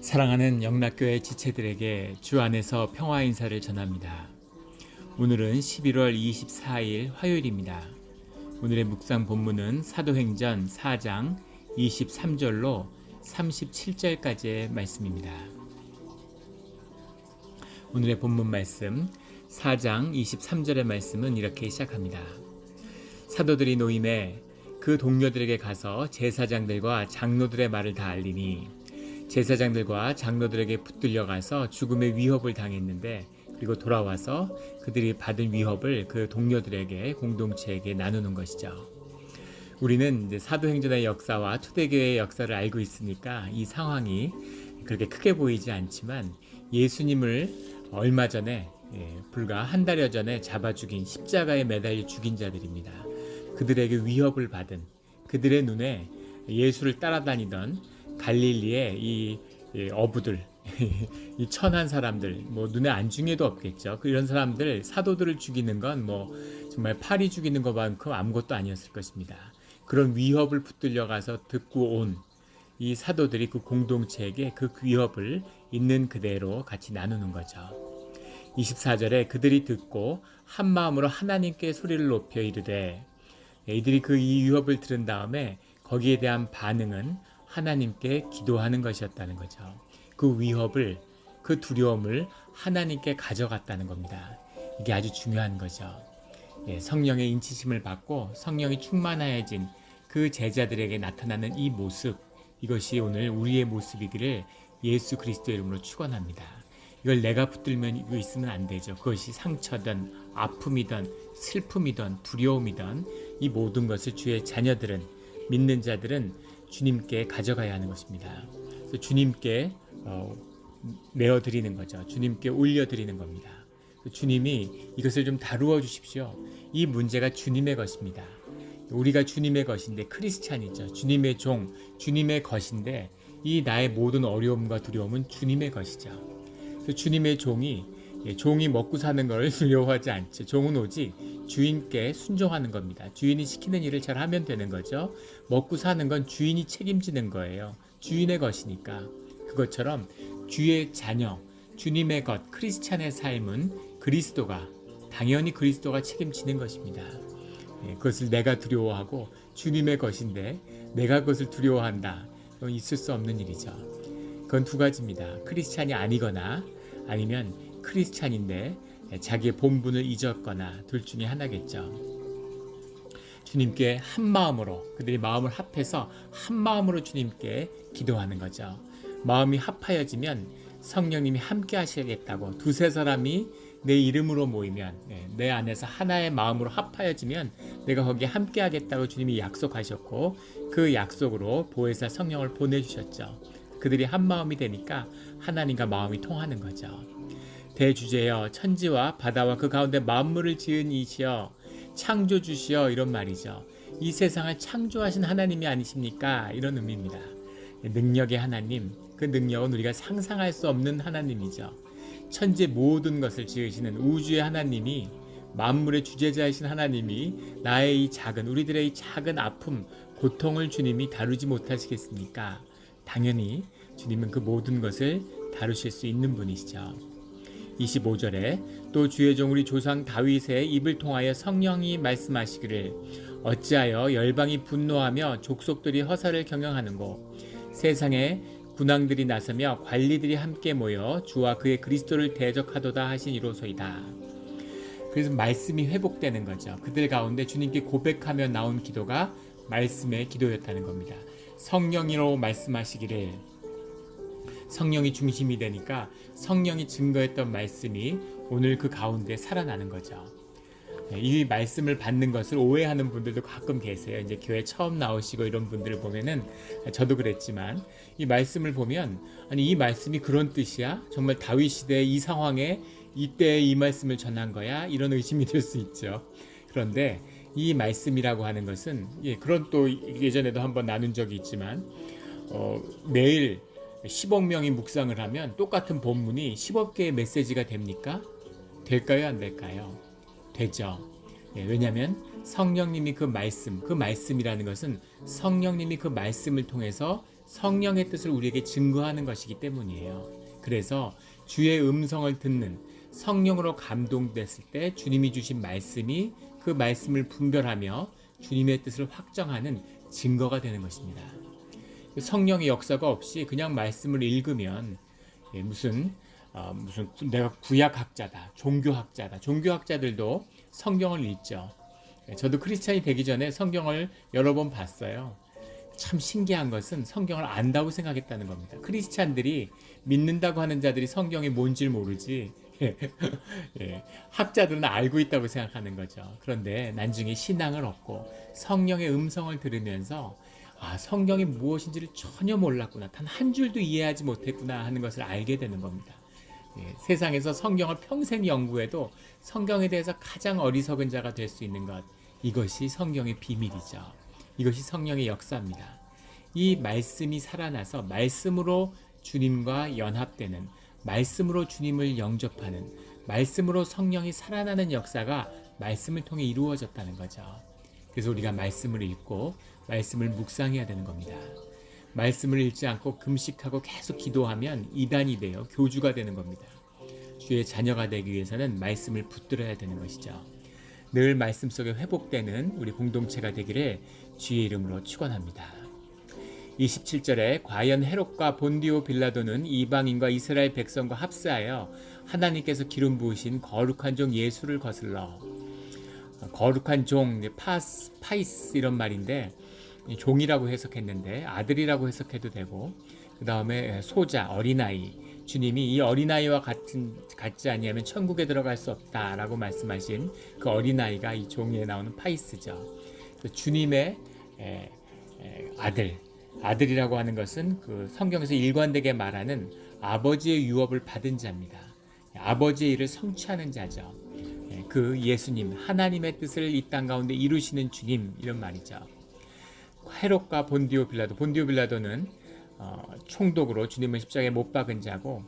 사랑하는 영락교회 지체들에게 주 안에서 평화 인사를 전합니다. 오늘은 11월 24일 화요일입니다. 오늘의 묵상 본문은 사도행전 4장 23절로 37절까지의 말씀입니다. 오늘의 본문 말씀 4장 23절의 말씀은 이렇게 시작합니다. 사도들이 노임에 그 동료들에게 가서 제사장들과 장로들의 말을 다 알리니 제사장들과 장로들에게 붙들려 가서 죽음의 위협을 당했는데 그리고 돌아와서 그들이 받은 위협을 그 동료들에게 공동체에게 나누는 것이죠. 우리는 이제 사도행전의 역사와 초대교회의 역사를 알고 있으니까 이 상황이 그렇게 크게 보이지 않지만 예수님을 얼마 전에 불과 한 달여 전에 잡아 죽인 십자가에 매달려 죽인 자들입니다. 그들에게 위협을 받은 그들의 눈에 예수를 따라다니던 갈릴리의 이 어부들, 이 천한 사람들, 눈에 안중에도 없겠죠. 이런 사람들, 사도들을 죽이는 건 정말 파리 죽이는 것만큼 아무것도 아니었을 것입니다. 그런 위협을 붙들려 가서 듣고 온 이 사도들이 그 공동체에게 그 위협을 있는 그대로 같이 나누는 거죠. 24절에 그들이 듣고 한 마음으로 하나님께 소리를 높여 이르되, 이들이 이 위협을 들은 다음에 거기에 대한 반응은 하나님께 기도하는 것이었다는 거죠. 그 위협을, 그 두려움을 하나님께 가져갔다는 겁니다. 이게 아주 중요한 거죠. 성령의 인치심을 받고 성령이 충만하여진 그 제자들에게 나타나는 이 모습, 이것이 오늘 우리의 모습이기를 예수 그리스도의 이름으로 축원합니다. 이걸 내가 붙들면 있으면 안 되죠. 그것이 상처든 아픔이든 슬픔이든 두려움이든 이 모든 것을 주의 자녀들은, 믿는 자들은 주님께 가져가야 하는 것입니다. 그래서 주님께 내어드리는 거죠. 주님께 올려드리는 겁니다. 주님이 이것을 좀 다루어 주십시오. 이 문제가 주님의 것입니다. 우리가 주님의 것인데, 크리스찬이죠. 주님의 종, 주님의 것인데 이 나의 모든 어려움과 두려움은 주님의 것이죠. 그래서 주님의 종이 먹고 사는 걸 두려워하지 않죠. 종은 오직 주인께 순종하는 겁니다. 주인이 시키는 일을 잘 하면 되는 거죠. 먹고 사는 건 주인이 책임지는 거예요. 주인의 것이니까. 그것처럼 주의 자녀, 주님의 것, 크리스찬의 삶은 당연히 그리스도가 책임지는 것입니다. 그것을 내가 두려워하고 주님의 것인데 내가 그것을 두려워한다. 그건 있을 수 없는 일이죠. 그건 두 가지입니다. 크리스찬이 아니거나 아니면 크리스찬인데 자기의 본분을 잊었거나 둘 중에 하나겠죠. 주님께 한 마음으로, 그들이 마음을 합해서 한 마음으로 주님께 기도하는 거죠. 마음이 합하여지면 성령님이 함께 하시겠다고, 두세 사람이 내 이름으로 모이면, 내 안에서 하나의 마음으로 합하여지면 내가 거기에 함께 하겠다고 주님이 약속하셨고, 그 약속으로 보혜사 성령을 보내주셨죠. 그들이 한 마음이 되니까 하나님과 마음이 통하는 거죠. 대주제여 천지와 바다와 그 가운데 만물을 지은 이시여 창조주시여, 이런 말이죠. 이 세상을 창조하신 하나님이 아니십니까? 이런 의미입니다. 능력의 하나님, 그 능력은 우리가 상상할 수 없는 하나님이죠. 천지 모든 것을 지으시는 우주의 하나님이, 만물의 주재자이신 하나님이 나의 우리들의 이 작은 아픔, 고통을 주님이 다루지 못하시겠습니까? 당연히 주님은 그 모든 것을 다루실 수 있는 분이시죠. 25절에 또 주의 종 우리 조상 다윗의 입을 통하여 성령이 말씀하시기를 어찌하여 열방이 분노하며 족속들이 허사를 경영하는고 세상에 군왕들이 나서며 관리들이 함께 모여 주와 그의 그리스도를 대적하도다 하시니로소이다. 그래서 말씀이 회복되는 거죠. 그들 가운데 주님께 고백하며 나온 기도가 말씀의 기도였다는 겁니다. 성령으로 말씀하시기를, 성령이 중심이 되니까 성령이 증거했던 말씀이 오늘 그 가운데 살아나는 거죠. 이 말씀을 받는 것을 오해하는 분들도 가끔 계세요. 이제 교회 처음 나오시고 이런 분들을 보면은, 저도 그랬지만 이 말씀을 보면, 아니 이 말씀이 그런 뜻이야? 정말 다윗 시대 이 상황에 이때 이 말씀을 전한 거야? 이런 의심이 들 수 있죠. 그런데 이 말씀이라고 하는 것은, 그런 또 예전에도 한번 나눈 적이 있지만, 매일 10억 명이 묵상을 하면 똑같은 본문이 10억 개의 메시지가 됩니까? 될까요? 안 될까요? 되죠. 왜냐하면 성령님이 그 말씀이라는 것은 성령님이 그 말씀을 통해서 성령의 뜻을 우리에게 증거하는 것이기 때문이에요. 그래서 주의 음성을 듣는, 성령으로 감동됐을 때 주님이 주신 말씀이 그 말씀을 분별하며 주님의 뜻을 확정하는 증거가 되는 것입니다. 성령의 역사가 없이 그냥 말씀을 읽으면 무슨 내가 구약학자다, 종교학자들도 성경을 읽죠. 저도 크리스찬이 되기 전에 성경을 여러 번 봤어요. 참 신기한 것은 성경을 안다고 생각했다는 겁니다. 크리스찬들이 믿는다고 하는 자들이 성경이 뭔지를 모르지 학자들은 알고 있다고 생각하는 거죠. 그런데 나중에 신앙을 얻고 성령의 음성을 들으면서 성경이 무엇인지를 전혀 몰랐구나, 단 한 줄도 이해하지 못했구나 하는 것을 알게 되는 겁니다. 세상에서 성경을 평생 연구해도 성경에 대해서 가장 어리석은 자가 될 수 있는 것, 이것이 성경의 비밀이죠. 이것이 성령의 역사입니다. 이 말씀이 살아나서 말씀으로 주님과 연합되는, 말씀으로 주님을 영접하는, 말씀으로 성령이 살아나는 역사가 말씀을 통해 이루어졌다는 거죠. 그래서 우리가 말씀을 읽고 말씀을 묵상해야 되는 겁니다. 말씀을 읽지 않고 금식하고 계속 기도하면 이단이 되어 교주가 되는 겁니다. 주의 자녀가 되기 위해서는 말씀을 붙들어야 되는 것이죠. 늘 말씀 속에 회복되는 우리 공동체가 되기를 주의 이름으로 축원합니다. 27절에 과연 헤롯과 본디오 빌라도는 이방인과 이스라엘 백성과 합세하여 하나님께서 기름 부으신 거룩한 종 예수를 거슬러, 거룩한 종, 파이스 이런 말인데 종이라고 해석했는데 아들이라고 해석해도 되고, 그 다음에 소자, 어린아이, 주님이 이 어린아이와 같지 아니하면 천국에 들어갈 수 없다라고 말씀하신 그 어린아이가 이 종이에 나오는 파이스죠. 주님의 아들이라고 하는 것은 그 성경에서 일관되게 말하는 아버지의 유업을 받은 자입니다. 아버지의 일을 성취하는 자죠. 그 예수님, 하나님의 뜻을 이 땅 가운데 이루시는 주님, 이런 말이죠. 헤롯과 본디오 빌라도는 총독으로 주님을 십자가에 못 박은 자고,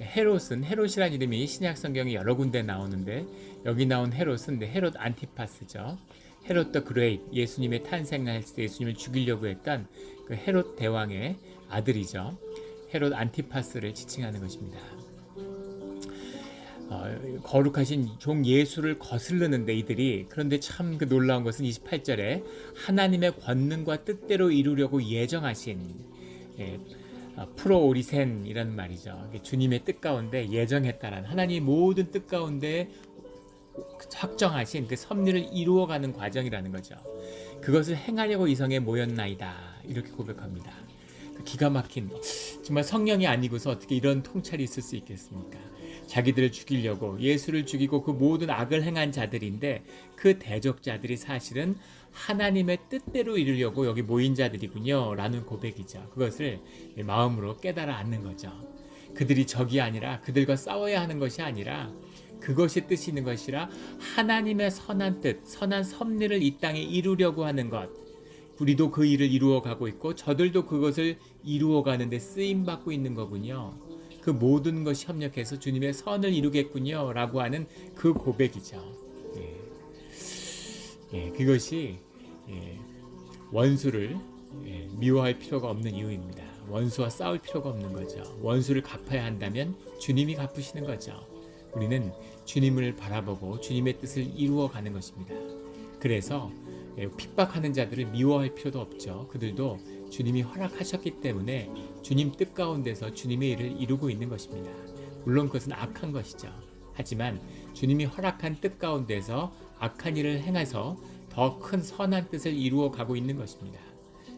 헤롯이라는 이름이 신약 성경에 여러 군데 나오는데 여기 나온 헤롯은 헤롯 안티파스죠. 헤롯 더 그레이트, 예수님의 탄생할 때 예수님을 죽이려고 했던 그 헤롯 대왕의 아들이죠. 헤롯 안티파스를 지칭하는 것입니다. 거룩하신 종 예수를 거스르는데 이들이, 그런데 참 그 놀라운 것은 28절에 하나님의 권능과 뜻대로 이루려고 예정하신 프로오리센이라는 말이죠. 주님의 뜻 가운데 예정했다라는, 하나님의 모든 뜻 가운데 확정하신 그 섭리를 이루어가는 과정이라는 거죠. 그것을 행하려고 이 성에 모였나이다, 이렇게 고백합니다. 기가 막힌, 정말 성령이 아니고서 어떻게 이런 통찰이 있을 수 있겠습니까? 자기들을 죽이려고 예수를 죽이고 그 모든 악을 행한 자들인데 그 대적자들이 사실은 하나님의 뜻대로 이루려고 여기 모인 자들이군요 라는 고백이죠. 그것을 마음으로 깨달아 앉는 거죠. 그들이 적이 아니라, 그들과 싸워야 하는 것이 아니라 그것이 뜻이 있는 것이라 하나님의 선한 뜻, 선한 섭리를 이 땅에 이루려고 하는 것, 우리도 그 일을 이루어가고 있고 저들도 그것을 이루어가는데 쓰임받고 있는 거군요. 그 모든 것이 협력해서 주님의 선을 이루겠군요 라고 하는 그 고백이죠. 그것이 원수를 미워할 필요가 없는 이유입니다. 원수와 싸울 필요가 없는 거죠. 원수를 갚아야 한다면 주님이 갚으시는 거죠. 우리는 주님을 바라보고 주님의 뜻을 이루어가는 것입니다. 그래서 핍박하는 자들을 미워할 필요도 없죠. 그들도 주님이 허락하셨기 때문에 주님 뜻 가운데서 주님의 일을 이루고 있는 것입니다. 물론 그것은 악한 것이죠. 하지만 주님이 허락한 뜻 가운데서 악한 일을 행해서 더 큰 선한 뜻을 이루어 가고 있는 것입니다.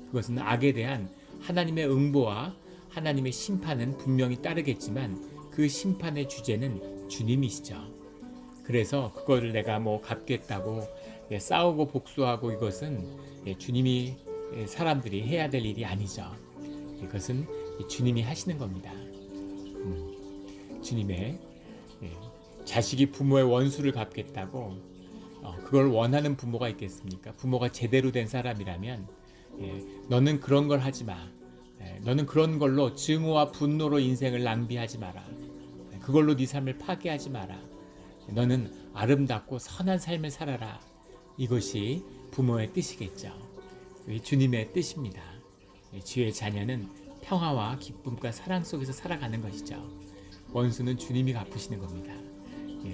그것은 악에 대한 하나님의 응보와 하나님의 심판은 분명히 따르겠지만 그 심판의 주제는 주님이시죠. 그래서 그거를 내가 갚겠다고 싸우고 복수하고, 이것은 주님이 사람들이 해야 될 일이 아니죠. 이것은 주님이 하시는 겁니다. 주님의 자식이 부모의 원수를 갚겠다고 그걸 원하는 부모가 있겠습니까? 부모가 제대로 된 사람이라면 너는 그런 걸 하지 마. 너는 그런 걸로 증오와 분노로 인생을 낭비하지 마라. 그걸로 네 삶을 파괴하지 마라. 너는 아름답고 선한 삶을 살아라. 이것이 부모의 뜻이겠죠. 주님의 뜻입니다. 주의 자녀는 평화와 기쁨과 사랑 속에서 살아가는 것이죠. 원수는 주님이 갚으시는 겁니다.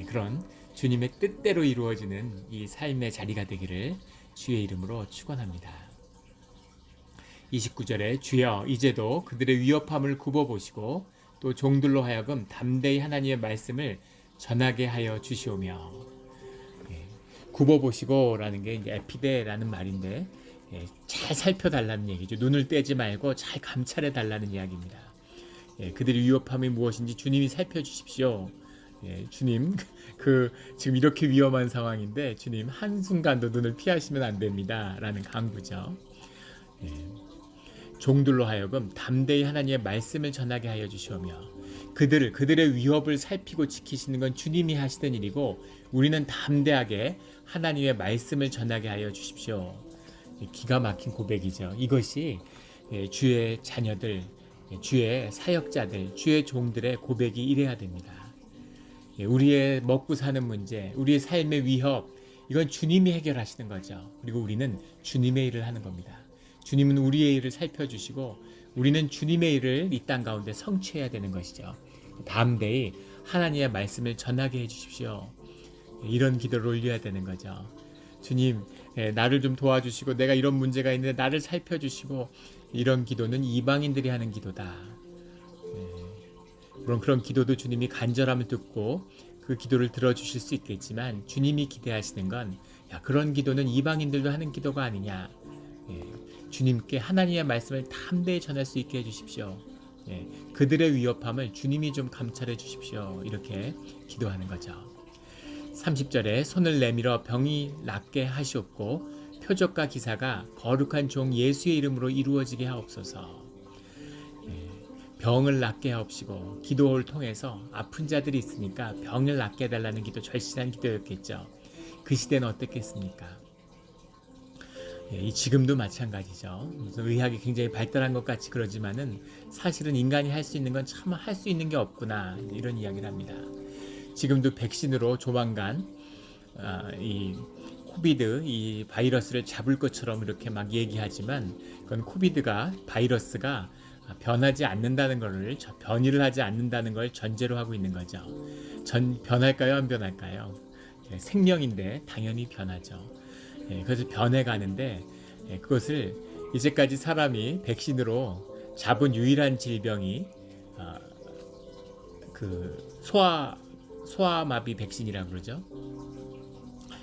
그런 주님의 뜻대로 이루어지는 이 삶의 자리가 되기를 주의 이름으로 축원합니다. 29절에 주여 이제도 그들의 위협함을 굽어보시고 또 종들로 하여금 담대히 하나님의 말씀을 전하게 하여 주시오며, 굽어보시고 라는 게 이제 에피데라는 말인데, 잘 살펴달라는 얘기죠. 눈을 떼지 말고 잘 감찰해 달라는 이야기입니다. 그들의 위협함이 무엇인지 주님이 살펴주십시오. 주님, 지금 이렇게 위험한 상황인데 주님 한순간도 눈을 피하시면 안 됩니다 라는 강구죠. 종들로 하여금 담대히 하나님의 말씀을 전하게 하여 주시오며, 그들의 위협을 살피고 지키시는 건 주님이 하시던 일이고 우리는 담대하게 하나님의 말씀을 전하게 하여 주십시오. 기가 막힌 고백이죠. 이것이 주의 자녀들, 주의 사역자들, 주의 종들의 고백이 이래야 됩니다. 우리의 먹고 사는 문제, 우리의 삶의 위협, 이건 주님이 해결하시는 거죠. 그리고 우리는 주님의 일을 하는 겁니다. 주님은 우리의 일을 살펴주시고 우리는 주님의 일을 이 땅 가운데 성취해야 되는 것이죠. 담대히 하나님의 말씀을 전하게 해주십시오. 이런 기도를 올려야 되는 거죠. 주님, 나를 좀 도와주시고 내가 이런 문제가 있는데 나를 살펴주시고, 이런 기도는 이방인들이 하는 기도다. 물론 그런 기도도 주님이 간절함을 듣고 그 기도를 들어주실 수 있겠지만, 주님이 기대하시는 건 그런 기도는 이방인들도 하는 기도가 아니냐. 주님께 하나님의 말씀을 담대히 전할 수 있게 해주십시오. 그들의 위협함을 주님이 좀 감찰해 주십시오. 이렇게 기도하는 거죠. 30절에 손을 내밀어 병이 낫게 하시옵고 표적과 기사가 거룩한 종 예수의 이름으로 이루어지게 하옵소서. 병을 낫게 하옵시고, 기도를 통해서 아픈 자들이 있으니까 병을 낫게 해달라는 기도, 절실한 기도였겠죠. 그 시대는 어떻겠습니까? 지금도 마찬가지죠. 무슨 의학이 굉장히 발달한 것 같이 그러지만은 사실은 인간이 할 수 있는 건 참 할 수 있는 게 없구나, 이런 이야기를 합니다. 지금도 백신으로 조만간 이 코비드, 이 바이러스를 잡을 것처럼 이렇게 막 얘기하지만, 그건 바이러스가 변하지 않는다는 것을, 변이를 하지 않는다는 걸 전제로 하고 있는 거죠. 변할까요, 안 변할까요? 생명인데 당연히 변하죠. 그래서 변해가는데, 그것을 이제까지 사람이 백신으로 잡은 유일한 질병이 소아마비 백신이라고 그러죠.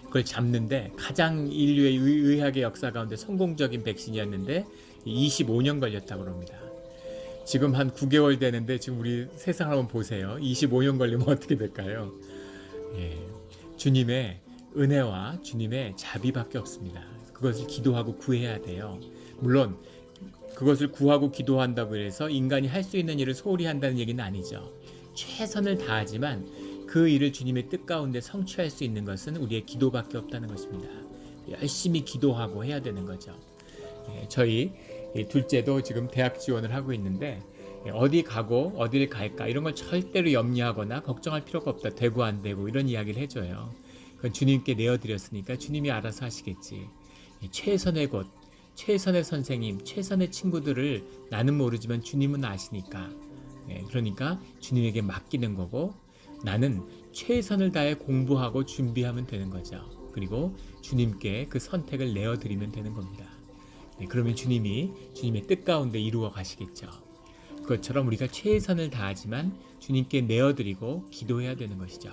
그걸 잡는데 가장 인류의 의학의 역사 가운데 성공적인 백신이었는데 25년 걸렸다고 합니다. 지금 한 9개월 되는데 지금 우리 세상을 한번 보세요. 25년 걸리면 어떻게 될까요? 주님의 은혜와 주님의 자비밖에 없습니다. 그것을 기도하고 구해야 돼요. 물론 그것을 구하고 기도한다고 해서 인간이 할 수 있는 일을 소홀히 한다는 얘기는 아니죠. 최선을 다하지만 그 일을 주님의 뜻 가운데 성취할 수 있는 것은 우리의 기도밖에 없다는 것입니다. 열심히 기도하고 해야 되는 거죠. 저희 둘째도 지금 대학 지원을 하고 있는데, 어디 가고 어디를 갈까 이런 걸 절대로 염려하거나 걱정할 필요가 없다. 되고 안 되고 이런 이야기를 해줘요. 그건 주님께 내어드렸으니까 주님이 알아서 하시겠지. 최선의 곳, 최선의 선생님, 최선의 친구들을 나는 모르지만 주님은 아시니까, 그러니까 주님에게 맡기는 거고, 나는 최선을 다해 공부하고 준비하면 되는 거죠. 그리고 주님께 그 선택을 내어드리면 되는 겁니다. 그러면 주님이 주님의 뜻 가운데 이루어 가시겠죠. 그것처럼 우리가 최선을 다하지만 주님께 내어드리고 기도해야 되는 것이죠.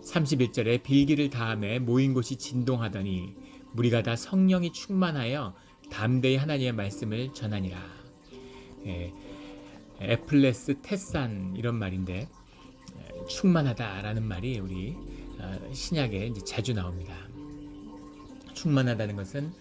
31절에 빌기를 다함에 모인 곳이 진동하더니 무리가 다 성령이 충만하여 담대히 하나님의 말씀을 전하니라. 에플레스 테산 이런 말인데, 충만하다라는 말이 우리 신약에 이제 자주 나옵니다. 충만하다는 것은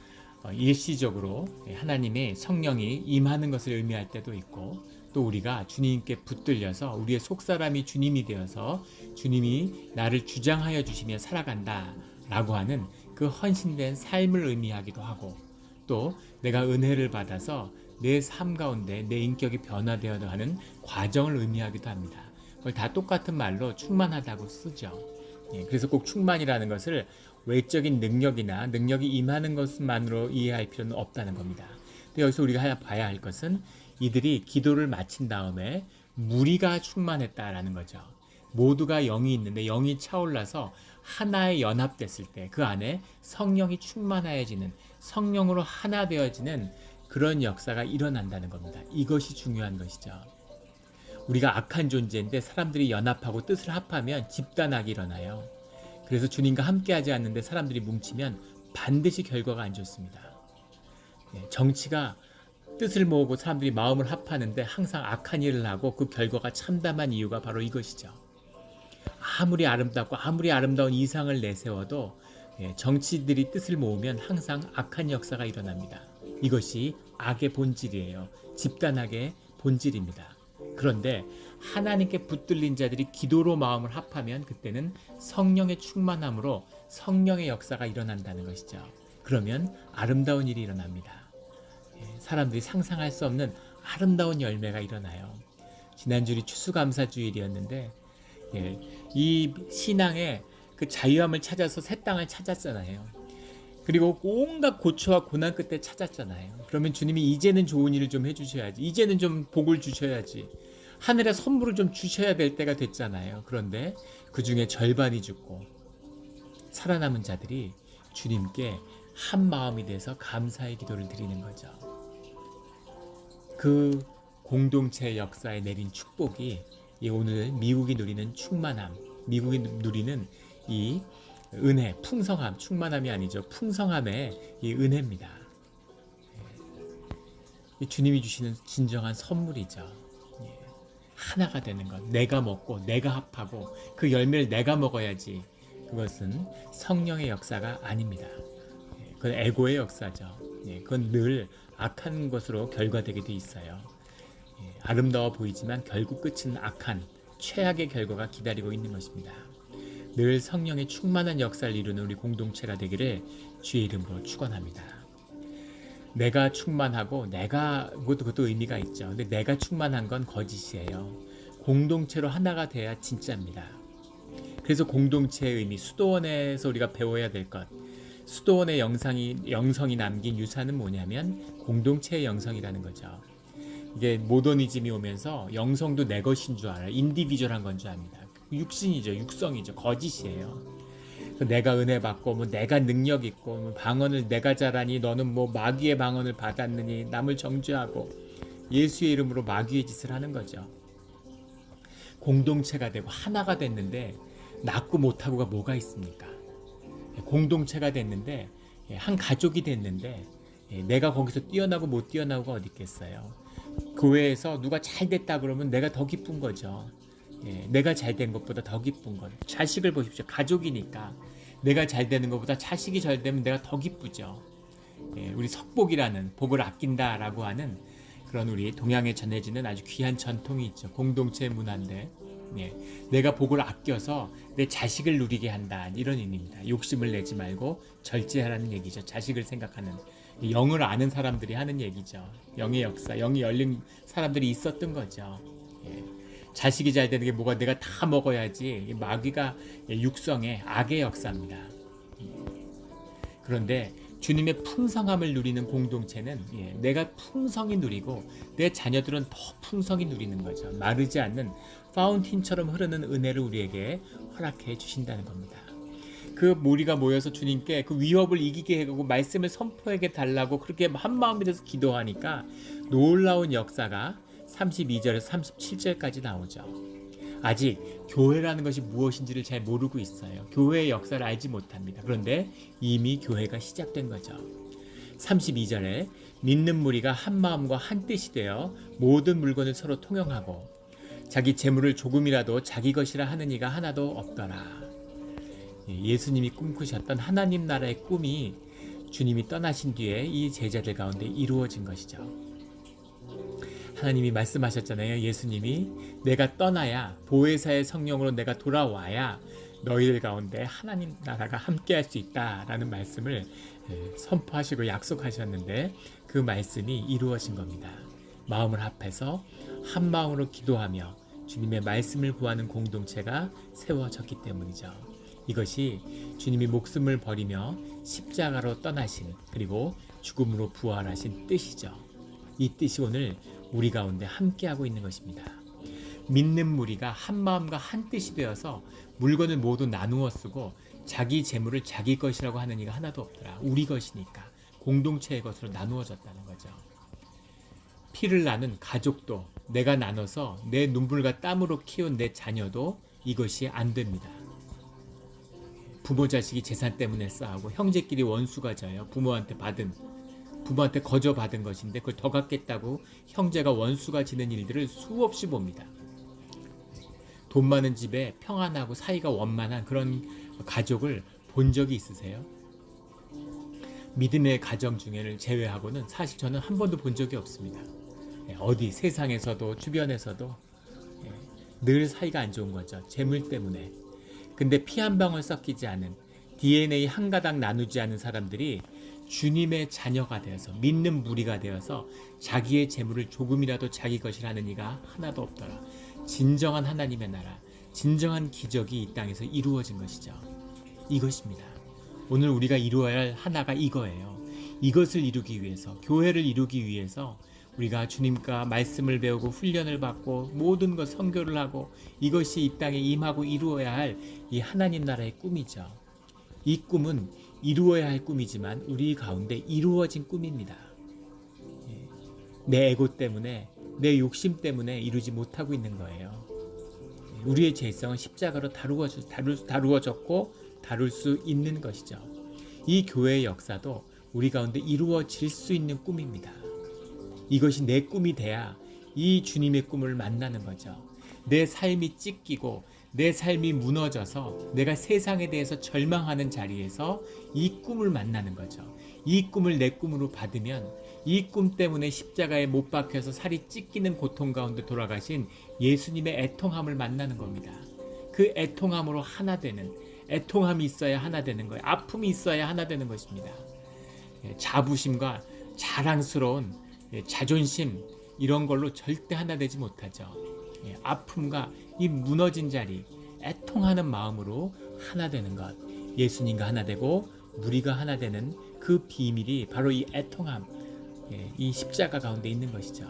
일시적으로 하나님의 성령이 임하는 것을 의미할 때도 있고, 또 우리가 주님께 붙들려서 우리의 속사람이 주님이 되어서 주님이 나를 주장하여 주시며 살아간다 라고 하는 그 헌신된 삶을 의미하기도 하고, 또 내가 은혜를 받아서 내 삶 가운데 내 인격이 변화되어야 하는 과정을 의미하기도 합니다. 그걸 다 똑같은 말로 충만하다고 쓰죠. 그래서 꼭 충만이라는 것을 외적인 능력이나 능력이 임하는 것만으로 이해할 필요는 없다는 겁니다. 근데 여기서 우리가 봐야 할 것은 이들이 기도를 마친 다음에 무리가 충만했다라는 거죠. 모두가 영이 있는데 영이 차올라서 하나에 연합됐을 때 그 안에 성령이 충만하여지는, 성령으로 하나 되어지는 그런 역사가 일어난다는 겁니다. 이것이 중요한 것이죠. 우리가 악한 존재인데 사람들이 연합하고 뜻을 합하면 집단악이 일어나요. 그래서 주님과 함께하지 않는데 사람들이 뭉치면 반드시 결과가 안 좋습니다. 정치가 뜻을 모으고 사람들이 마음을 합하는데 항상 악한 일을 하고 그 결과가 참담한 이유가 바로 이것이죠. 아무리 아름답고 아무리 아름다운 이상을 내세워도 정치들이 뜻을 모으면 항상 악한 역사가 일어납니다. 이것이 악의 본질이에요. 집단악의 본질입니다. 그런데 하나님께 붙들린 자들이 기도로 마음을 합하면 그때는 성령의 충만함으로 성령의 역사가 일어난다는 것이죠. 그러면 아름다운 일이 일어납니다. 사람들이 상상할 수 없는 아름다운 열매가 일어나요. 지난주일이 추수감사주일이었는데 이 신앙의 그 자유함을 찾아서 새 땅을 찾았잖아요. 그리고 온갖 고초와 고난 끝에 찾았잖아요. 그러면 주님이 이제는 좋은 일을 좀 해주셔야지, 이제는 좀 복을 주셔야지, 하늘의 선물을 좀 주셔야 될 때가 됐잖아요. 그런데 그 중에 절반이 죽고 살아남은 자들이 주님께 한 마음이 돼서 감사의 기도를 드리는 거죠. 그 공동체 역사에 내린 축복이 오늘 미국이 누리는 충만함, 미국이 누리는 이 은혜, 풍성함, 충만함이 아니죠. 풍성함의 이 은혜입니다. 주님이 주시는 진정한 선물이죠. 하나가 되는 것, 내가 먹고 내가 합하고 그 열매를 내가 먹어야지. 그것은 성령의 역사가 아닙니다. 그건 에고의 역사죠. 그건 늘 악한 것으로 결과되게 돼 있어요. 아름다워 보이지만 결국 끝은 악한 최악의 결과가 기다리고 있는 것입니다. 늘 성령의 충만한 역사를 이루는 우리 공동체가 되기를 주의 이름으로 축원합니다. 내가 충만하고 그것도 의미가 있죠. 근데 내가 충만한 건 거짓이에요. 공동체로 하나가 돼야 진짜입니다. 그래서 공동체의 의미, 수도원에서 우리가 배워야 될 것, 수도원의 영성이 남긴 유산은 뭐냐면 공동체의 영성이라는 거죠. 이게 모더니즘이 오면서 영성도 내 것인 줄 알아요. 인디비주얼한 건 줄 압니다. 육신이죠. 육성이죠. 거짓이에요. 내가 은혜 받고 내가 능력 있고 방언을 내가 잘하니 너는 마귀의 방언을 받았느니 남을 정죄하고 예수의 이름으로 마귀의 짓을 하는 거죠. 공동체가 되고 하나가 됐는데 낳고 못하고가 뭐가 있습니까? 공동체가 됐는데 한 가족이 됐는데 내가 거기서 뛰어나고 못 뛰어나고가 어디 있겠어요. 교회에서 누가 잘 됐다 그러면 내가 더 기쁜 거죠. 내가 잘 된 것보다 더 기쁜 것. 자식을 보십시오. 가족이니까 내가 잘 되는 것보다 자식이 잘 되면 내가 더 기쁘죠. 우리 석복이라는 복을 아낀다라고 하는 그런 우리 동양에 전해지는 아주 귀한 전통이 있죠. 공동체 문화인데 내가 복을 아껴서 내 자식을 누리게 한다, 이런 의미입니다. 욕심을 내지 말고 절제하라는 얘기죠. 자식을 생각하는, 영을 아는 사람들이 하는 얘기죠. 영의 역사, 영이 열린 사람들이 있었던 거죠. 자식이 잘 되는 게 뭐가, 내가 다 먹어야지. 마귀가 육성의 악의 역사입니다. 그런데 주님의 풍성함을 누리는 공동체는 내가 풍성히 누리고 내 자녀들은 더 풍성히 누리는 거죠. 마르지 않는 파운틴처럼 흐르는 은혜를 우리에게 허락해 주신다는 겁니다. 그 무리가 모여서 주님께 그 위협을 이기게 하고 말씀을 선포하게 달라고 그렇게 한마음이 돼서 기도하니까 놀라운 역사가 32절에서 37절까지 나오죠. 아직 교회라는 것이 무엇인지를 잘 모르고 있어요. 교회의 역사를 알지 못합니다. 그런데 이미 교회가 시작된 거죠. 32절에 믿는 무리가 한 마음과 한 뜻이 되어 모든 물건을 서로 통용하고 자기 재물을 조금이라도 자기 것이라 하는 이가 하나도 없더라. 예수님이 꿈꾸셨던 하나님 나라의 꿈이 주님이 떠나신 뒤에 이 제자들 가운데 이루어진 것이죠. 하나님이 말씀하셨잖아요. 예수님이 내가 떠나야, 보혜사의 성령으로 내가 돌아와야 너희들 가운데 하나님 나라가 함께할 수 있다라는 말씀을 선포하시고 약속하셨는데 그 말씀이 이루어진 겁니다. 마음을 합해서 한 마음으로 기도하며 주님의 말씀을 구하는 공동체가 세워졌기 때문이죠. 이것이 주님이 목숨을 버리며 십자가로 떠나신, 그리고 죽음으로 부활하신 뜻이죠. 이 뜻이 오늘 우리 가운데 함께하고 있는 것입니다. 믿는 무리가 한 마음과 한 뜻이 되어서 물건을 모두 나누어 쓰고 자기 재물을 자기 것이라고 하는 이가 하나도 없더라. 우리 것이니까 공동체의 것으로 나누어졌다는 거죠. 피를 나눈 가족도 내가 나눠서 내 눈물과 땀으로 키운 내 자녀도 이것이 안 됩니다. 부모 자식이 재산 때문에 싸우고 형제끼리 원수가 져요. 부모한테 거저받은 것인데 그걸 더 갖겠다고 형제가 원수가 지는 일들을 수없이 봅니다. 돈 많은 집에 평안하고 사이가 원만한 그런 가족을 본 적이 있으세요? 믿음의 가정 중에를 제외하고는 사실 저는 한 번도 본 적이 없습니다. 어디 세상에서도 주변에서도 늘 사이가 안 좋은 거죠. 재물 때문에. 근데 피 한 방울 섞이지 않은 DNA 한 가닥 나누지 않은 사람들이 주님의 자녀가 되어서 믿는 무리가 되어서 자기의 재물을 조금이라도 자기 것이라 하는 이가 하나도 없더라. 진정한 하나님의 나라, 진정한 기적이 이 땅에서 이루어진 것이죠. 이것입니다. 오늘 우리가 이루어야 할 하나가 이거예요. 이것을 이루기 위해서, 교회를 이루기 위해서 우리가 주님과 말씀을 배우고 훈련을 받고 모든 것 선교를 하고 이것이 이 땅에 임하고 이루어야 할 이 하나님 나라의 꿈이죠. 이 꿈은 이루어야 할 꿈이지만 우리 가운데 이루어진 꿈입니다. 내 에고 때문에, 내 욕심 때문에 이루지 못하고 있는 거예요. 우리의 죄성은 십자가로 다루어졌고 다룰 수 있는 것이죠. 이 교회의 역사도 우리 가운데 이루어질 수 있는 꿈입니다. 이것이 내 꿈이 돼야 이 주님의 꿈을 만나는 거죠. 내 삶이 찢기고 내 삶이 무너져서 내가 세상에 대해서 절망하는 자리에서 이 꿈을 만나는 거죠. 이 꿈을 내 꿈으로 받으면 이 꿈 때문에 십자가에 못 박혀서 살이 찢기는 고통 가운데 돌아가신 예수님의 애통함을 만나는 겁니다. 그 애통함으로 하나 되는, 애통함이 있어야 하나 되는 거예요. 아픔이 있어야 하나 되는 것입니다. 자부심과 자랑스러운 자존심 이런 걸로 절대 하나 되지 못하죠. 아픔과 이 무너진 자리, 애통하는 마음으로 하나 되는 것, 예수님과 하나 되고 무리가 하나 되는 그 비밀이 바로 이 애통함, 이 십자가 가운데 있는 것이죠.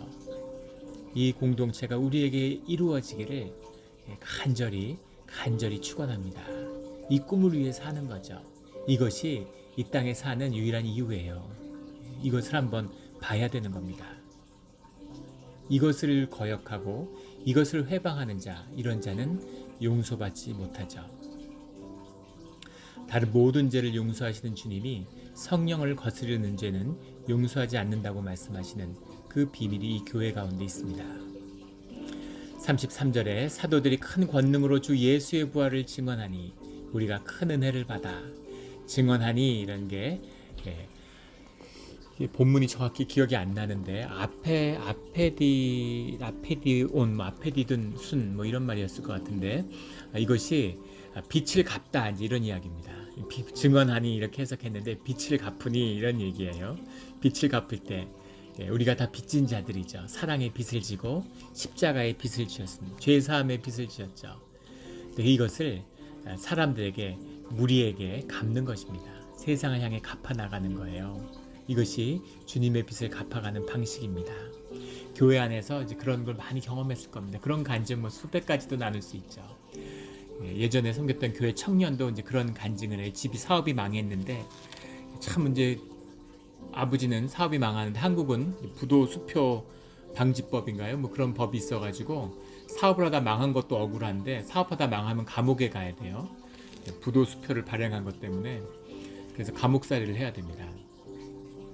이 공동체가 우리에게 이루어지기를 간절히 축원합니다. 이 꿈을 위해서 하는 거죠. 이것이 이 땅에 사는 유일한 이유예요. 이것을 한번 봐야 되는 겁니다. 이것을 거역하고 이것을 회방하는 자, 이런 자는 용서받지 못하죠. 다른 모든 죄를 용서하시는 주님이 성령을 거스르는 죄는 용서하지 않는다고 말씀하시는 그 비밀이 이 교회 가운데 있습니다. 33절에 사도들이 큰 권능으로 주 예수의 부활을 증언하니 우리가 큰 은혜를 받아, 증언하니 이런 게 본문이 정확히 기억이 안 나는데 아페디든 순 이런 말이었을 것 같은데, 이것이 빛을 갚다 이런 이야기입니다. 증언하니 이렇게 해석했는데 빛을 갚으니 이런 얘기예요. 빛을 갚을 때 우리가 다 빚진 자들이죠. 사랑의 빚을 지고 십자가의 빚을 지었습니다. 죄사함의 빚을 지었죠. 이것을 사람들에게, 무리에게 갚는 것입니다. 세상을 향해 갚아 나가는 거예요. 이것이 주님의 빚을 갚아가는 방식입니다. 교회 안에서 이제 그런 걸 많이 경험했을 겁니다. 그런 간증 수백 가지도 나눌 수 있죠. 예전에 섬겼던 교회 청년도 이제 그런 간증을 해. 집이 사업이 망했는데 참 이제 아버지는 사업이 망하는데 한국은 부도 수표 방지법인가요? 그런 법이 있어가지고 사업을 하다 망한 것도 억울한데 사업하다 망하면 감옥에 가야 돼요. 부도 수표를 발행한 것 때문에. 그래서 감옥살이를 해야 됩니다.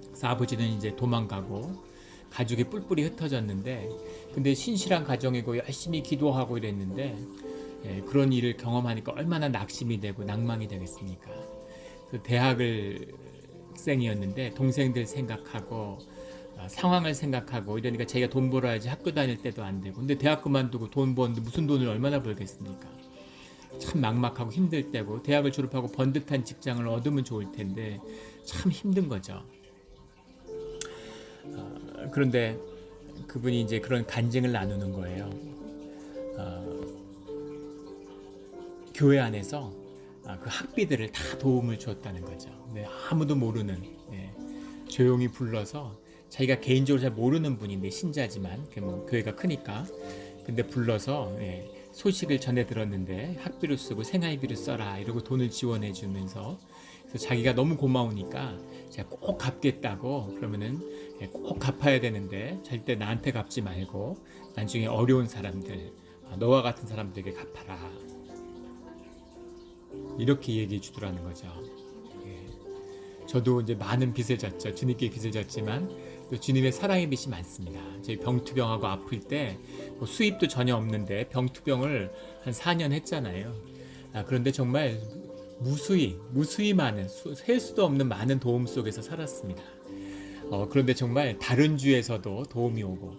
그래서 아버지는 이제 도망가고 가족이 뿔뿔이 흩어졌는데, 근데 신실한 가정이고 열심히 기도하고 이랬는데 그런 일을 경험하니까 얼마나 낙심이 되고 낭망이 되겠습니까? 대학생이었는데 동생들 생각하고 상황을 생각하고 이러니까 자기가 돈 벌어야지 학교 다닐 때도 안 되고, 근데 대학 그만두고 돈 버는데 무슨 돈을 얼마나 벌겠습니까? 참 막막하고 힘들 때고, 대학을 졸업하고 번듯한 직장을 얻으면 좋을 텐데 참 힘든 거죠. 그런데 그분이 이제 그런 간증을 나누는 거예요. 교회 안에서 그 학비들을 다 도움을 줬다는 거죠. 아무도 모르는, 조용히 불러서 자기가 개인적으로 잘 모르는 분인데 신자지만 뭐 교회가 크니까 근데 불러서 소식을 전해 들었는데 학비로 쓰고 생활비로 써라 이러고 돈을 지원해 주면서 그래서 자기가 너무 고마우니까 제가 꼭 갚겠다고 그러면은 꼭 갚아야 되는데 절대 나한테 갚지 말고 나중에 어려운 사람들 너와 같은 사람들에게 갚아라 이렇게 얘기해 주더라는 거죠. 저도 이제 많은 빚을 졌죠. 주님께 빚을 졌지만 또 주님의 사랑의 빚이 많습니다. 저희 병투병하고 아플 때 뭐 수입도 전혀 없는데 병투병을 한 4년 했잖아요. 그런데 정말 무수히 많은 셀 수도 없는 많은 도움 속에서 살았습니다. 그런데 정말 다른 주에서도 도움이 오고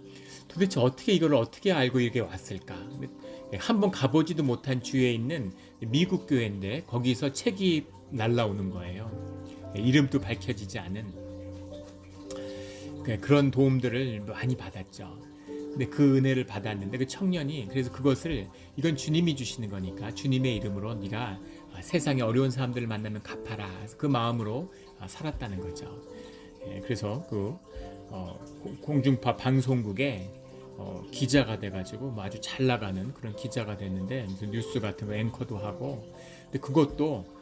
도대체 어떻게 이걸 어떻게 알고 이렇게 왔을까? 한번 가보지도 못한 주에 있는 미국 교회인데 거기서 책이 날라오는 거예요. 이름도 밝혀지지 않은 그런 도움들을 많이 받았죠. 근데 그 은혜를 받았는데 그 청년이 그래서 그것을 이건 주님이 주시는 거니까 주님의 이름으로 네가 세상에 어려운 사람들을 만나면 갚아라. 그 마음으로 살았다는 거죠. 그래서 그 공중파 방송국에 기자가 돼가지고 뭐 아주 잘 나가는 그런 기자가 됐는데 무슨 뉴스 같은 거 앵커도 하고 근데 그것도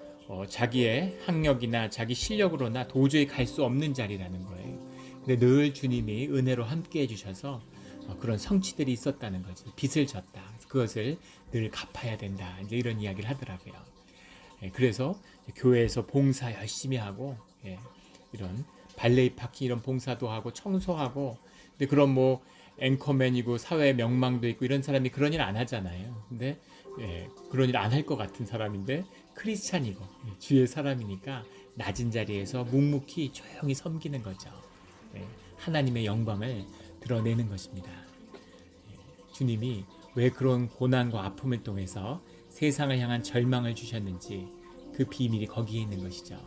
자기의 학력이나 자기 실력으로나 도저히 갈 수 없는 자리라는 거예요. 근데 늘 주님이 은혜로 함께 해주셔서 그런 성취들이 있었다는 거지. 빚을 졌다. 그것을 늘 갚아야 된다. 이제 이런 이야기를 하더라고요. 그래서 교회에서 봉사 열심히 하고 이런 발레이 파킹 이런 봉사도 하고 청소하고 근데 그런 뭐 앵커맨이고 사회 명망도 있고 이런 사람이 그런 일 안 하잖아요. 근데 그런 일 안 할 것 같은 사람인데 크리스찬이고 주의 사람이니까 낮은 자리에서 묵묵히 조용히 섬기는 거죠. 하나님의 영광을 드러내는 것입니다. 주님이 왜 그런 고난과 아픔을 통해서 세상을 향한 절망을 주셨는지 그 비밀이 거기에 있는 것이죠.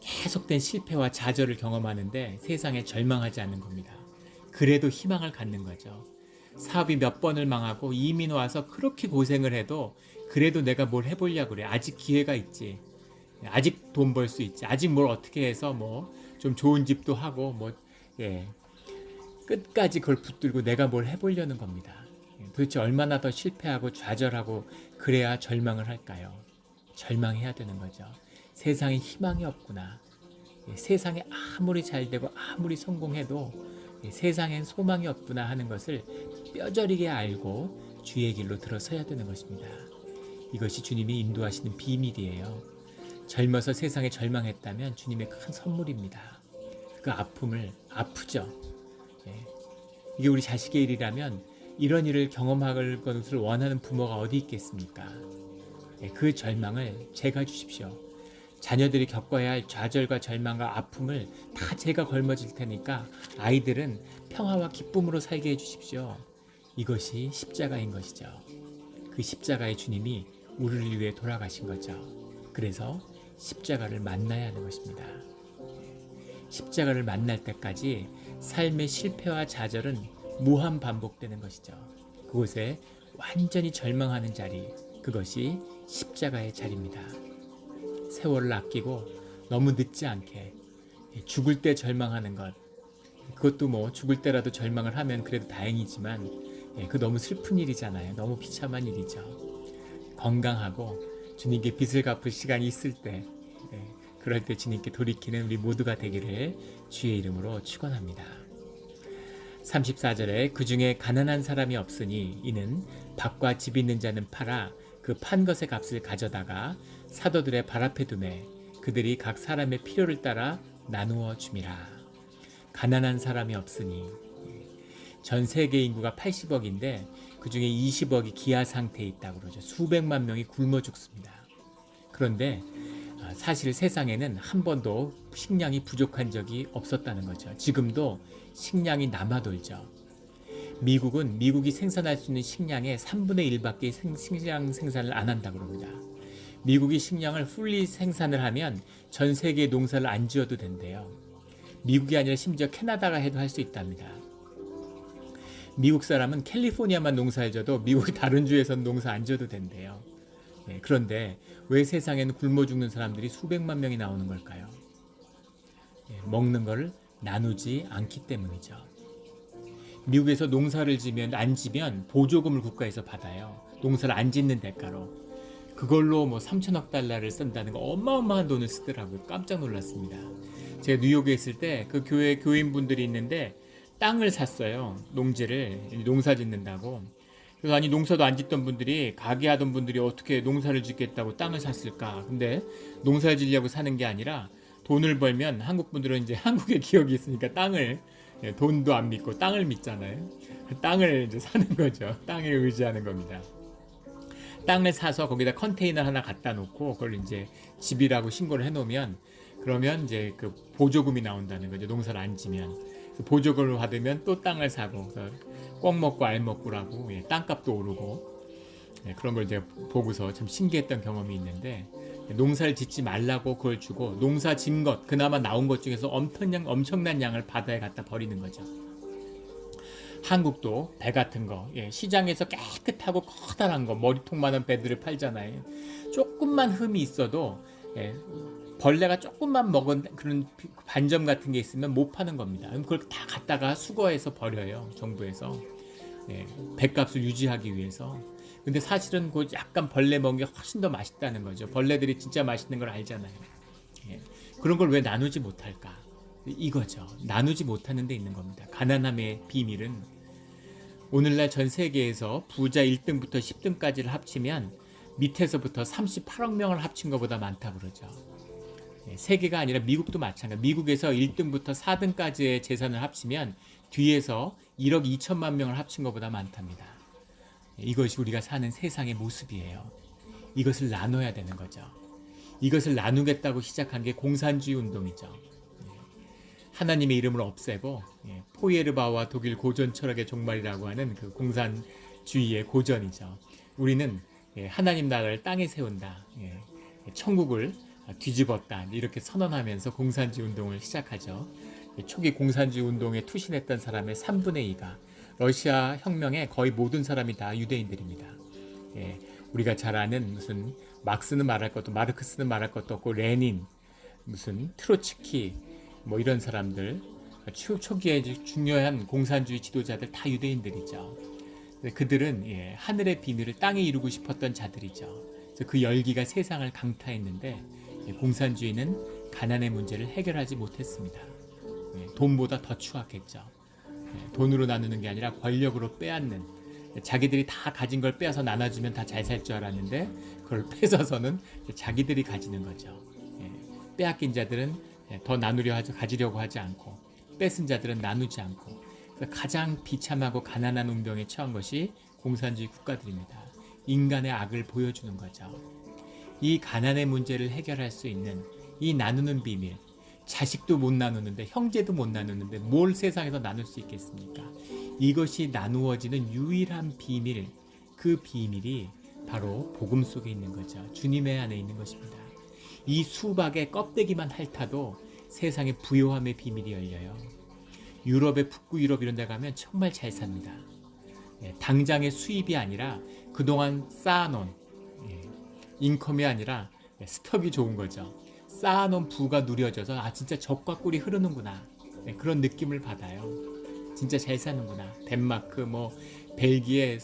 계속된 실패와 좌절을 경험하는데 세상에 절망하지 않는 겁니다. 그래도 희망을 갖는 거죠. 사업이 몇 번을 망하고 이민 와서 그렇게 고생을 해도 그래도 내가 뭘 해보려고 그래. 아직 기회가 있지. 아직 돈 벌 수 있지. 아직 뭘 어떻게 해서 뭐 좀 좋은 집도 하고 뭐 끝까지 그걸 붙들고 내가 뭘 해보려는 겁니다. 도대체 얼마나 더 실패하고 좌절하고 그래야 절망을 할까요? 절망해야 되는 거죠. 세상에 희망이 없구나. 세상에 아무리 잘 되고 아무리 성공해도 세상엔 소망이 없구나 하는 것을 뼈저리게 알고 주의 길로 들어서야 되는 것입니다. 이것이 주님이 인도하시는 비밀이에요. 젊어서 세상에 절망했다면 주님의 큰 선물입니다. 그 아픔을 아프죠. 이게 우리 자식의 일이라면 이런 일을 경험할 것을 원하는 부모가 어디 있겠습니까? 그 절망을 제가 주십시오. 자녀들이 겪어야 할 좌절과 절망과 아픔을 다 제가 걸머질 테니까 아이들은 평화와 기쁨으로 살게 해주십시오. 이것이 십자가인 것이죠. 그 십자가의 주님이 우리를 위해 돌아가신 거죠. 그래서 십자가를 만나야 하는 것입니다. 십자가를 만날 때까지 삶의 실패와 좌절은 무한 반복되는 것이죠. 그곳에 완전히 절망하는 자리, 그것이 십자가의 자리입니다. 세월을 아끼고 너무 늦지 않게 죽을 때 절망하는 것, 그것도 뭐 죽을 때라도 절망을 하면 그래도 다행이지만 그 너무 슬픈 일이잖아요. 너무 비참한 일이죠. 건강하고 주님께 빚을 갚을 시간이 있을 때 그럴 때 주님께 돌이키는 우리 모두가 되기를 주의 이름으로 축원합니다. 34절에 그 중에 가난한 사람이 없으니 이는 밭과 집 있는 자는 팔아 그 판 것의 값을 가져다가 사도들의 발 앞에 두매 그들이 각 사람의 필요를 따라 나누어 줌이라. 가난한 사람이 없으니 전 세계 인구가 80억인데 그 중에 20억이 기아 상태에 있다고 그러죠. 수백만 명이 굶어 죽습니다. 그런데 사실 세상에는 한 번도 식량이 부족한 적이 없었다는 거죠. 지금도 식량이 남아돌죠. 미국은 미국이 생산할 수 있는 식량의 3분의 1밖에 식량 생산을 안 한다고 합니다. 미국이 식량을 풀리 생산을 하면 전 세계 농사를 안 지어도 된대요. 미국이 아니라 심지어 캐나다가 해도 할 수 있답니다. 미국 사람은 캘리포니아만 농사를 져도 미국이 다른 주에서는 농사 안 지어도 된대요. 그런데 왜 세상에는 굶어 죽는 사람들이 수백만 명이 나오는 걸까요? 먹는 거를 나누지 않기 때문이죠. 미국에서 농사를 안 지면 보조금을 국가에서 받아요. 농사를 안 짓는 대가로. 그걸로 뭐 3천억 달러를 쓴다는 거 어마어마한 돈을 쓰더라고요. 깜짝 놀랐습니다. 제가 뉴욕에 있을 때 그 교회 교인분들이 있는데 땅을 샀어요. 농지를 농사 짓는다고. 그래서 아니 농사도 안 짓던 분들이 가게 하던 분들이 어떻게 농사를 짓겠다고 땅을 샀을까? 근데 농사를 지려고 사는 게 아니라 돈을 벌면 한국 분들은 이제 한국의 기억이 있으니까 땅을 돈도 안 믿고 땅을 믿잖아요. 땅을 이제 사는 거죠. 땅에 의지하는 겁니다. 땅을 사서 거기다 컨테이너 하나 갖다 놓고 그걸 이제 집이라고 신고를 해놓으면 그러면 이제 그 보조금이 나온다는 거죠. 농사를 안 지면 보조금을 받으면 또 땅을 사고 꿩 먹고 알 먹고라고 땅값도 오르고 그런 걸 제가 보고서 참 신기했던 경험이 있는데 농사를 짓지 말라고 그걸 주고 농사 진 것 그나마 나온 것 중에서 엄청난 양을 바다에 갖다 버리는 거죠. 한국도 배 같은 거 시장에서 깨끗하고 커다란 거 머리통만한 배들을 팔잖아요. 조금만 흠이 있어도 벌레가 조금만 먹은 그런 반점 같은 게 있으면 못 파는 겁니다. 그걸 다 갖다가 수거해서 버려요. 정부에서 배값을 유지하기 위해서. 근데 사실은 그 약간 벌레 먹은 게 훨씬 더 맛있다는 거죠. 벌레들이 진짜 맛있는 걸 알잖아요. 그런 걸 왜 나누지 못할까? 이거죠. 나누지 못하는 데 있는 겁니다. 가난함의 비밀은 오늘날 전 세계에서 부자 1등부터 10등까지를 합치면 밑에서부터 38억 명을 합친 것보다 많다 그러죠. 세계가 아니라 미국도 마찬가지. 미국에서 1등부터 4등까지의 재산을 합치면 뒤에서 1억 2천만 명을 합친 것보다 많답니다. 이것이 우리가 사는 세상의 모습이에요. 이것을 나눠야 되는 거죠. 이것을 나누겠다고 시작한 게 공산주의 운동이죠. 하나님의 이름을 없애고 포이에르바와 독일 고전 철학의 종말이라고 하는 그 공산주의의 고전이죠. 우리는 하나님 나라를 땅에 세운다. 천국을 뒤집었다. 이렇게 선언하면서 공산주의 운동을 시작하죠. 초기 공산주의 운동에 투신했던 사람의 3분의 2가 러시아 혁명의 거의 모든 사람이 다 유대인들입니다. 우리가 잘 아는 무슨 막스는 말할 것도 마르크스는 말할 것도 없고 레닌, 무슨 트로츠키 뭐 이런 사람들 초기에 중요한 공산주의 지도자들 다 유대인들이죠. 그들은 하늘의 비밀을 땅에 이루고 싶었던 자들이죠. 그래서 그 열기가 세상을 강타했는데 공산주의는 가난의 문제를 해결하지 못했습니다. 돈보다 더 추악했죠. 돈으로 나누는 게 아니라 권력으로 빼앗는, 자기들이 다 가진 걸 빼앗아 나눠주면 다 잘 살 줄 알았는데 그걸 뺏어서는 자기들이 가지는 거죠. 빼앗긴 자들은 더 가지려고 하지 않고 뺏은 자들은 나누지 않고 가장 비참하고 가난한 운명에 처한 것이 공산주의 국가들입니다. 인간의 악을 보여주는 거죠. 이 가난의 문제를 해결할 수 있는 이 나누는 비밀, 자식도 못 나누는데 형제도 못 나누는데 뭘 세상에서 나눌 수 있겠습니까? 이것이 나누어지는 유일한 비밀, 그 비밀이 바로 복음 속에 있는 거죠. 주님의 안에 있는 것입니다. 이 수박의 껍데기만 핥아도 세상의 부요함의 비밀이 열려요. 유럽의 북부 유럽 이런 데 가면 정말 잘 삽니다. 당장의 수입이 아니라 그동안 쌓아놓은 인컴이 아니라 스톡이 좋은 거죠. 쌓아놓은 부가 누려져서 진짜 젖과 꿀이 흐르는구나 그런 느낌을 받아요. 진짜 잘 사는구나. 덴마크, 벨기에,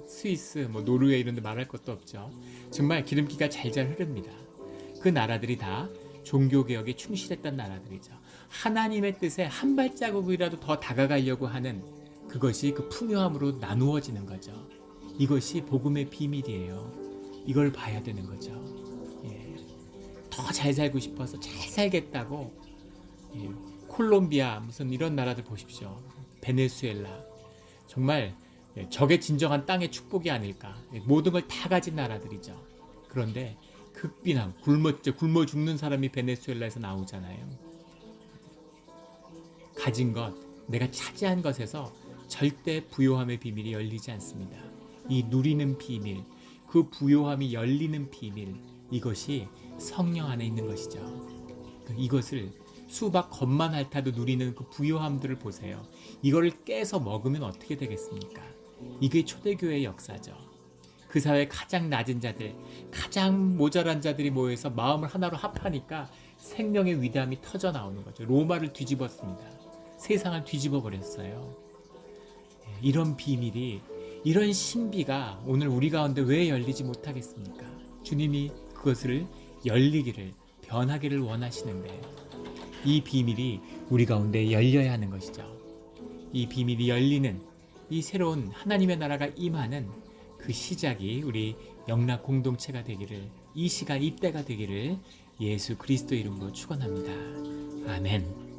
스위스, 노르웨이 이런 데 말할 것도 없죠. 정말 기름기가 잘잘 흐릅니다. 그 나라들이 다 종교개혁에 충실했던 나라들이죠. 하나님의 뜻에 한 발자국이라도 더 다가가려고 하는 그것이 그 풍요함으로 나누어지는 거죠. 이것이 복음의 비밀이에요. 이걸 봐야 되는 거죠. 더 잘 살고 싶어서 잘 살겠다고 콜롬비아 무슨 이런 나라들 보십시오. 베네수엘라 정말 적의 진정한 땅의 축복이 아닐까. 모든 걸 다 가진 나라들이죠. 그런데 극빈함, 굶어 죽는 사람이 베네수엘라에서 나오잖아요. 가진 것, 내가 차지한 것에서 절대 부요함의 비밀이 열리지 않습니다. 이 누리는 비밀, 그 부요함이 열리는 비밀, 이것이 성령 안에 있는 것이죠. 이것을 수박 겉만 핥아도 누리는 그 부요함들을 보세요. 이거를 깨서 먹으면 어떻게 되겠습니까? 이게 초대교회의 역사죠. 그 사회 가장 낮은 자들, 가장 모자란 자들이 모여서 마음을 하나로 합하니까 생명의 위대함이 터져 나오는 거죠. 로마를 뒤집었습니다. 세상을 뒤집어 버렸어요. 이런 비밀이, 이런 신비가 오늘 우리 가운데 왜 열리지 못하겠습니까? 주님이 그것을 열리기를, 변하기를 원하시는데 이 비밀이 우리 가운데 열려야 하는 것이죠. 이 비밀이 열리는, 이 새로운 하나님의 나라가 임하는 그 시작이 우리 영락 공동체가 되기를, 이 시간 이때가 되기를 예수 그리스도 이름으로 축원합니다. 아멘.